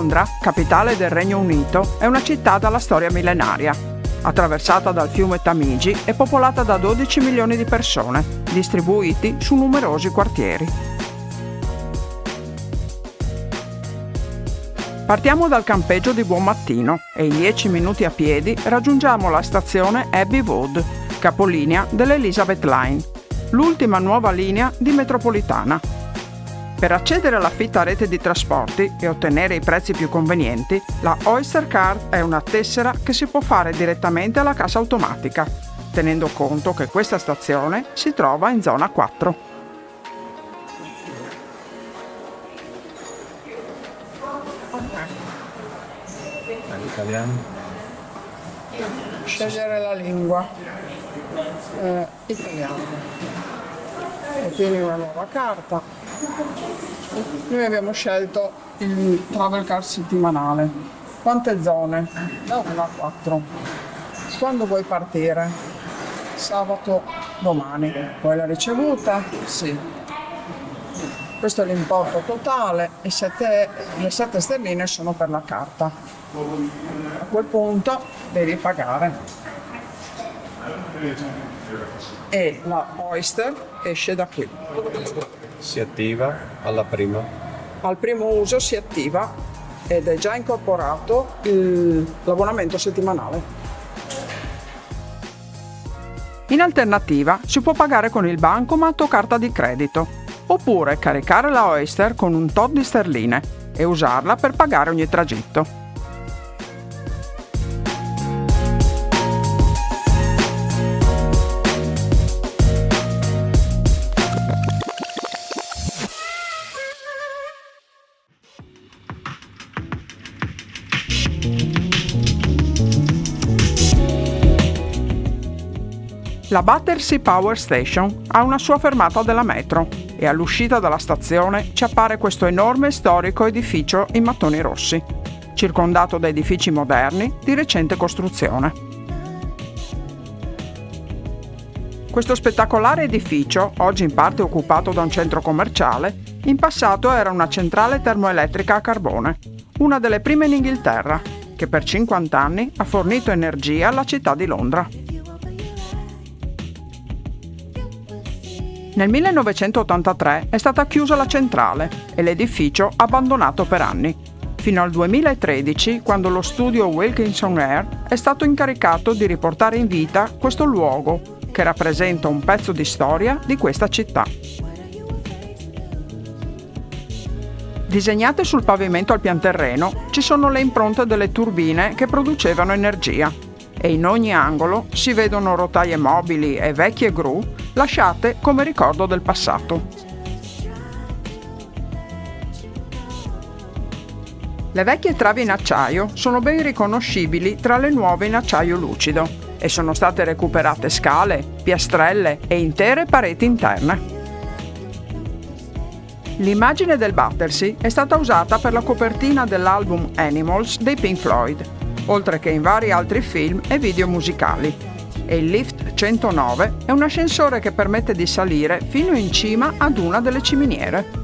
Londra, capitale del Regno Unito, è una città dalla storia millenaria. Attraversata dal fiume Tamigi e popolata da 12 milioni di persone, distribuiti su numerosi quartieri. Partiamo dal campeggio di Buonmattino e in 10 minuti a piedi raggiungiamo la stazione Abbey Wood, capolinea dell'Elizabeth Line, l'ultima nuova linea di metropolitana. Per accedere alla fitta rete di trasporti e ottenere i prezzi più convenienti, la Oyster Card è una tessera che si può fare direttamente alla cassa automatica, tenendo conto che questa stazione si trova in zona 4. Italiano. Scegliere la lingua. Italiano. Ottieni una nuova carta. Noi abbiamo scelto il Travel Card settimanale. Quante zone? Da 1 a 4. Quando vuoi partire? Sabato domani. Vuoi la ricevuta? Sì. Questo è l'importo totale e le 7 sterline sono per la carta. A quel punto devi pagare. E la Oyster esce da qui. Si attiva alla prima. Al primo uso si attiva ed è già incorporato l'abbonamento settimanale. In alternativa si può pagare con il bancomat o carta di credito, oppure caricare la Oyster con un tot di sterline e usarla per pagare ogni tragitto. La Battersea Power Station ha una sua fermata della metro e all'uscita dalla stazione ci appare questo enorme e storico edificio in mattoni rossi, circondato da edifici moderni di recente costruzione. Questo spettacolare edificio, oggi in parte occupato da un centro commerciale, in passato era una centrale termoelettrica a carbone, una delle prime in Inghilterra, che per 50 anni ha fornito energia alla città di Londra. Nel 1983 è stata chiusa la centrale e l'edificio abbandonato per anni, fino al 2013 quando lo studio Wilkinson Air è stato incaricato di riportare in vita questo luogo che rappresenta un pezzo di storia di questa città. Disegnate sul pavimento al pianterreno ci sono le impronte delle turbine che producevano energia e in ogni angolo si vedono rotaie mobili e vecchie gru lasciate come ricordo del passato. Le vecchie travi in acciaio sono ben riconoscibili tra le nuove in acciaio lucido e sono state recuperate scale, piastrelle e intere pareti interne. L'immagine del Battersea è stata usata per la copertina dell'album Animals dei Pink Floyd, oltre che in vari altri film e video musicali. E il lift 109 è un ascensore che permette di salire fino in cima ad una delle ciminiere.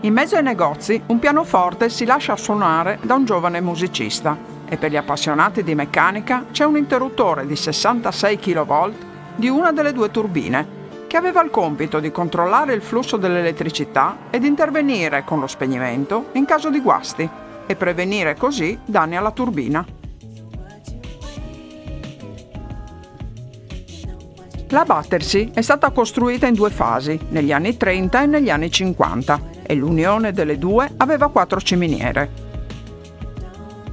In mezzo ai negozi un pianoforte si lascia suonare da un giovane musicista e per gli appassionati di meccanica c'è un interruttore di 66 kV di una delle due turbine che aveva il compito di controllare il flusso dell'elettricità ed intervenire con lo spegnimento in caso di guasti e prevenire così danni alla turbina. La Battersea è stata costruita in 2 fasi, negli anni 30 e negli anni 50, e l'unione delle due aveva 4 ciminiere.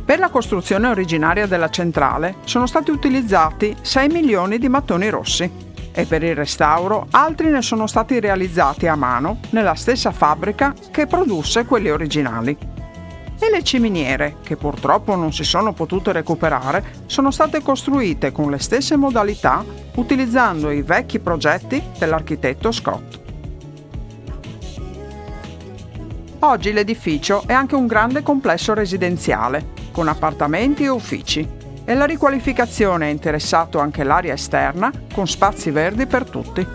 Per la costruzione originaria della centrale sono stati utilizzati 6 milioni di mattoni rossi e per il restauro altri ne sono stati realizzati a mano nella stessa fabbrica che produsse quelli originali. E le ciminiere, che purtroppo non si sono potute recuperare, sono state costruite con le stesse modalità utilizzando i vecchi progetti dell'architetto Scott. Oggi l'edificio è anche un grande complesso residenziale, con appartamenti e uffici, e la riqualificazione ha interessato anche l'area esterna con spazi verdi per tutti.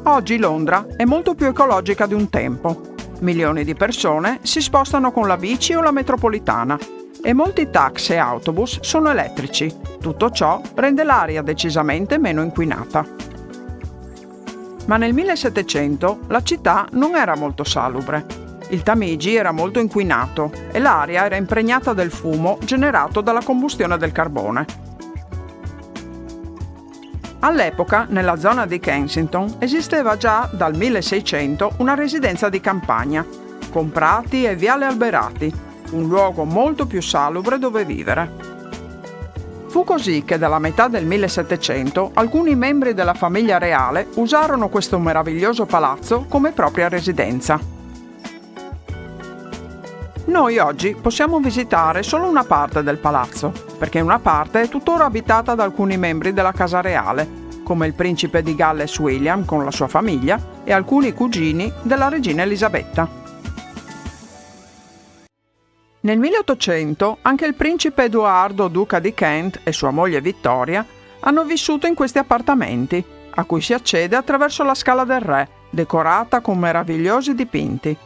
Oggi Londra è molto più ecologica di un tempo. Milioni di persone si spostano con la bici o la metropolitana e molti taxi e autobus sono elettrici. Tutto ciò rende l'aria decisamente meno inquinata. Ma nel 1700 la città non era molto salubre. Il Tamigi era molto inquinato e l'aria era impregnata del fumo generato dalla combustione del carbone. All'epoca, nella zona di Kensington, esisteva già dal 1600 una residenza di campagna, con prati e viale alberati, un luogo molto più salubre dove vivere. Fu così che dalla metà del 1700 alcuni membri della famiglia reale usarono questo meraviglioso palazzo come propria residenza. Noi oggi possiamo visitare solo una parte del palazzo, perché una parte è tuttora abitata da alcuni membri della casa reale, come il principe di Galles William con la sua famiglia e alcuni cugini della regina Elisabetta. Nel 1800 anche il principe Edoardo, duca di Kent, e sua moglie Vittoria hanno vissuto in questi appartamenti, a cui si accede attraverso la Scala del Re, decorata con meravigliosi dipinti.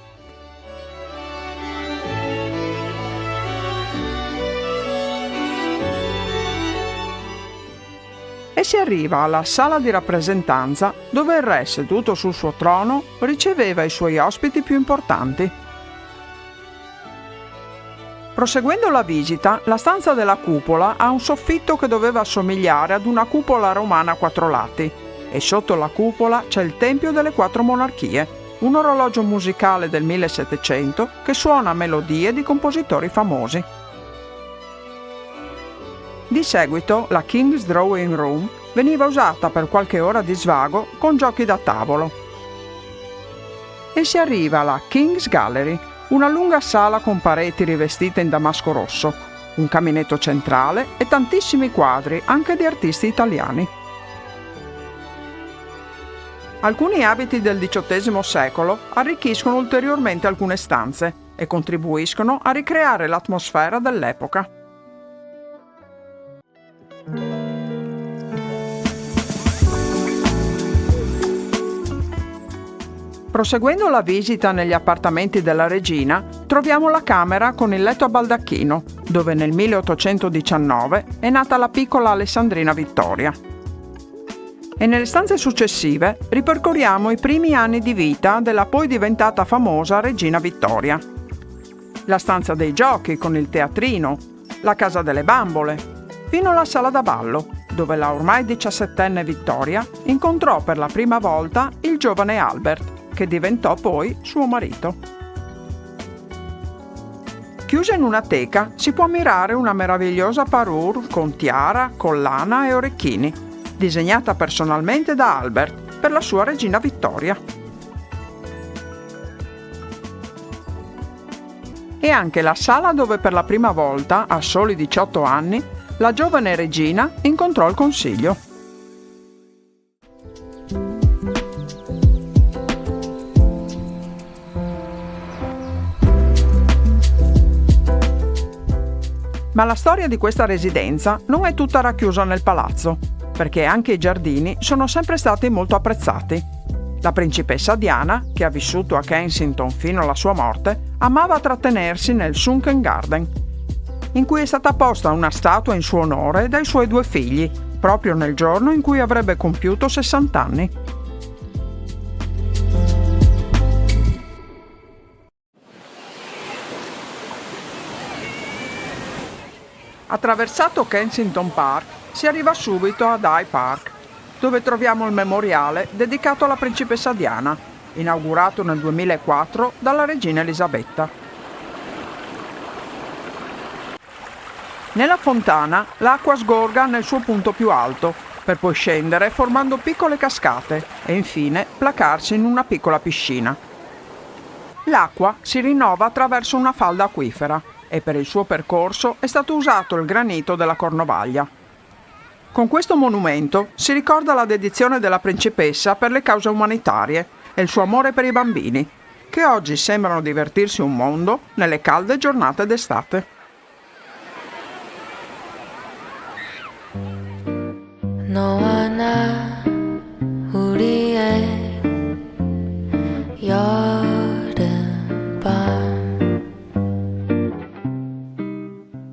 E si arriva alla sala di rappresentanza dove il re, seduto sul suo trono, riceveva i suoi ospiti più importanti. Proseguendo la visita, la stanza della cupola ha un soffitto che doveva assomigliare ad una cupola romana a 4 lati e sotto la cupola c'è il Tempio delle 4 Monarchie, un orologio musicale del 1700 che suona melodie di compositori famosi. Di seguito la King's Drawing Room veniva usata per qualche ora di svago con giochi da tavolo. E si arriva alla King's Gallery, una lunga sala con pareti rivestite in damasco rosso, un caminetto centrale e tantissimi quadri anche di artisti italiani. Alcuni abiti del XVIII secolo arricchiscono ulteriormente alcune stanze e contribuiscono a ricreare l'atmosfera dell'epoca. Proseguendo la visita negli appartamenti della regina, troviamo la camera con il letto a baldacchino, dove nel 1819 è nata la piccola Alessandrina Vittoria. E nelle stanze successive ripercorriamo i primi anni di vita della poi diventata famosa regina Vittoria. La stanza dei giochi con il teatrino, la casa delle bambole, fino alla sala da ballo, dove la ormai 17enne Vittoria incontrò per la prima volta il giovane Albert, che diventò poi suo marito. Chiusa in una teca si può ammirare una meravigliosa parure con tiara, collana e orecchini, disegnata personalmente da Albert per la sua regina Vittoria. E anche la sala dove per la prima volta, a soli 18 anni, la giovane regina incontrò il consiglio. Ma la storia di questa residenza non è tutta racchiusa nel palazzo, perché anche i giardini sono sempre stati molto apprezzati. La principessa Diana, che ha vissuto a Kensington fino alla sua morte, amava trattenersi nel Sunken Garden, in cui è stata posta una statua in suo onore dai suoi 2 figli, proprio nel giorno in cui avrebbe compiuto 60 anni. Attraversato Kensington Park, si arriva subito ad Hyde Park, dove troviamo il memoriale dedicato alla principessa Diana, inaugurato nel 2004 dalla regina Elisabetta. Nella fontana l'acqua sgorga nel suo punto più alto, per poi scendere formando piccole cascate e infine placarsi in una piccola piscina. L'acqua si rinnova attraverso una falda acquifera e per il suo percorso è stato usato il granito della Cornovaglia. Con questo monumento si ricorda la dedizione della principessa per le cause umanitarie e il suo amore per i bambini, che oggi sembrano divertirsi un mondo nelle calde giornate d'estate. 너와 나 우리의 여름밤.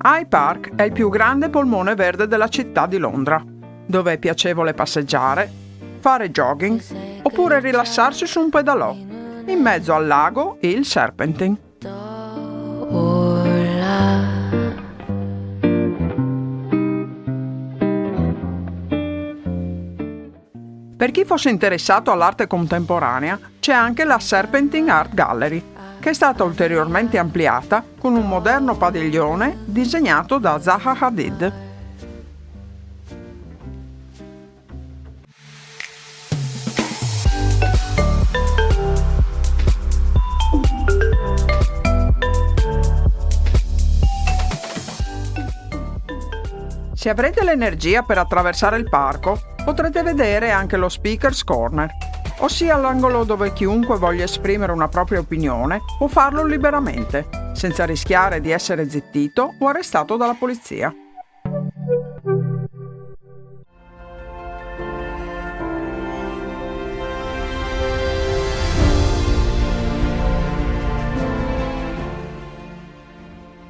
Hyde Park è il più grande polmone verde della città di Londra, dove è piacevole passeggiare, fare jogging oppure rilassarsi su un pedalò, in mezzo al lago e il Serpentine. Per chi fosse interessato all'arte contemporanea, c'è anche la Serpentine Art Gallery, che è stata ulteriormente ampliata con un moderno padiglione disegnato da Zaha Hadid. Se avrete l'energia per attraversare il parco, potrete vedere anche lo Speaker's Corner, ossia l'angolo dove chiunque voglia esprimere una propria opinione può farlo liberamente, senza rischiare di essere zittito o arrestato dalla polizia.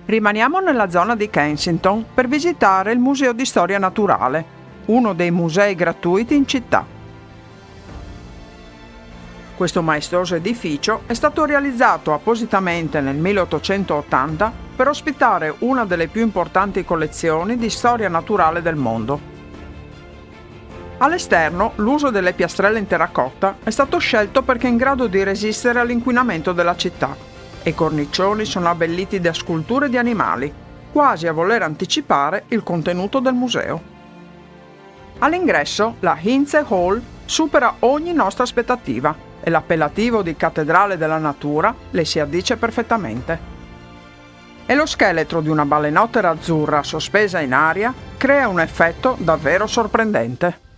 Rimaniamo nella zona di Kensington per visitare il Museo di Storia Naturale, uno dei musei gratuiti in città. Questo maestoso edificio è stato realizzato appositamente nel 1880 per ospitare una delle più importanti collezioni di storia naturale del mondo. All'esterno, l'uso delle piastrelle in terracotta è stato scelto perché è in grado di resistere all'inquinamento della città e i cornicioni sono abbelliti da sculture di animali, quasi a voler anticipare il contenuto del museo. All'ingresso, la Hindley Hall supera ogni nostra aspettativa e l'appellativo di Cattedrale della Natura le si addice perfettamente. E lo scheletro di una balenottera azzurra sospesa in aria crea un effetto davvero sorprendente.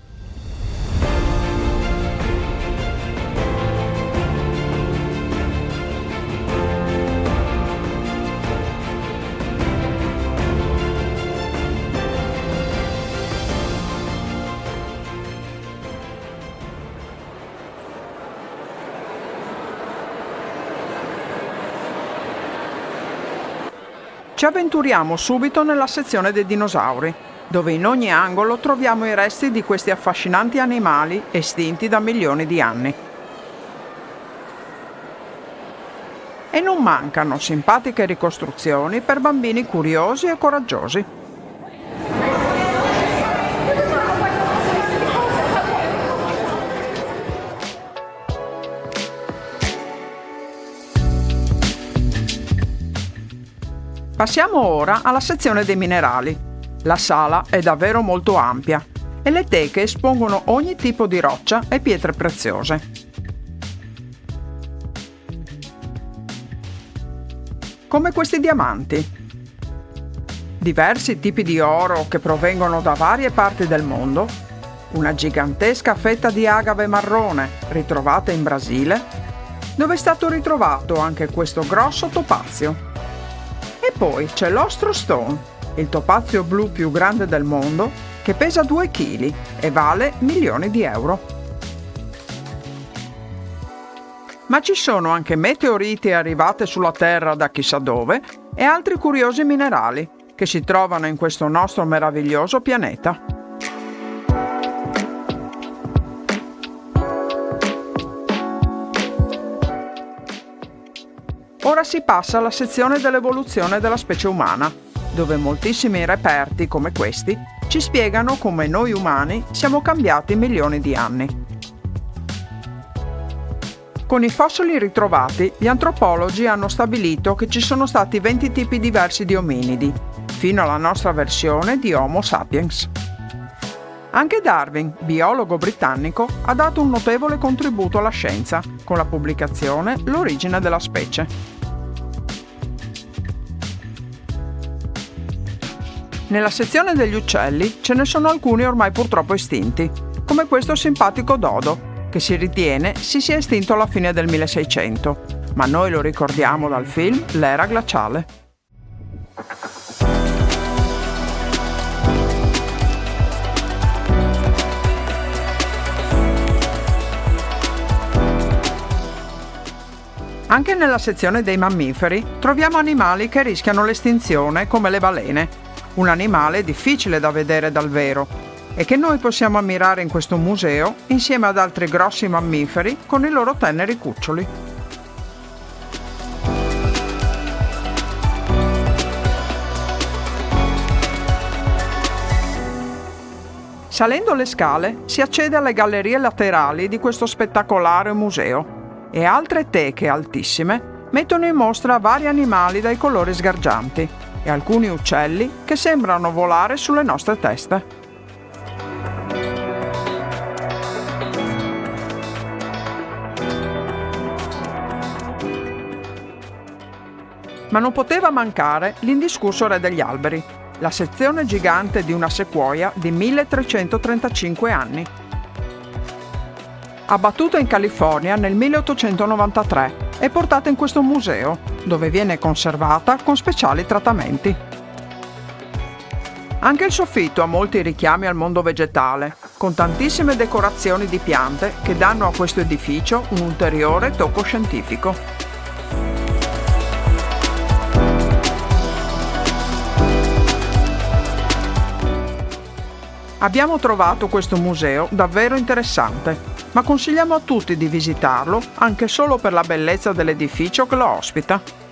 Ci avventuriamo subito nella sezione dei dinosauri, dove in ogni angolo troviamo i resti di questi affascinanti animali estinti da milioni di anni. E non mancano simpatiche ricostruzioni per bambini curiosi e coraggiosi. Passiamo ora alla sezione dei minerali. La sala è davvero molto ampia e le teche espongono ogni tipo di roccia e pietre preziose. Come questi diamanti. Diversi tipi di oro che provengono da varie parti del mondo, una gigantesca fetta di agave marrone ritrovata in Brasile, dove è stato ritrovato anche questo grosso topazio. E poi c'è l'Ostro Stone, il topazio blu più grande del mondo, che pesa 2 kg e vale milioni di euro. Ma ci sono anche meteoriti arrivate sulla Terra da chissà dove e altri curiosi minerali che si trovano in questo nostro meraviglioso pianeta. Ora si passa alla sezione dell'evoluzione della specie umana, dove moltissimi reperti come questi ci spiegano come noi umani siamo cambiati milioni di anni. Con i fossili ritrovati, gli antropologi hanno stabilito che ci sono stati 20 tipi diversi di ominidi, fino alla nostra versione di Homo sapiens. Anche Darwin, biologo britannico, ha dato un notevole contributo alla scienza con la pubblicazione L'origine della specie. Nella sezione degli uccelli ce ne sono alcuni ormai purtroppo estinti, come questo simpatico dodo, che si ritiene si sia estinto alla fine del 1600, ma noi lo ricordiamo dal film L'era glaciale. Anche nella sezione dei mammiferi troviamo animali che rischiano l'estinzione come le balene, un animale difficile da vedere dal vero e che noi possiamo ammirare in questo museo insieme ad altri grossi mammiferi con i loro teneri cuccioli. Salendo le scale si accede alle gallerie laterali di questo spettacolare museo e altre teche altissime mettono in mostra vari animali dai colori sgargianti e alcuni uccelli che sembrano volare sulle nostre teste. Ma non poteva mancare l'indiscusso re degli alberi, la sezione gigante di una sequoia di 1335 anni. Abbattuta in California nel 1893 e portata in questo museo, dove viene conservata con speciali trattamenti. Anche il soffitto ha molti richiami al mondo vegetale, con tantissime decorazioni di piante che danno a questo edificio un ulteriore tocco scientifico. Abbiamo trovato questo museo davvero interessante, ma consigliamo a tutti di visitarlo anche solo per la bellezza dell'edificio che lo ospita.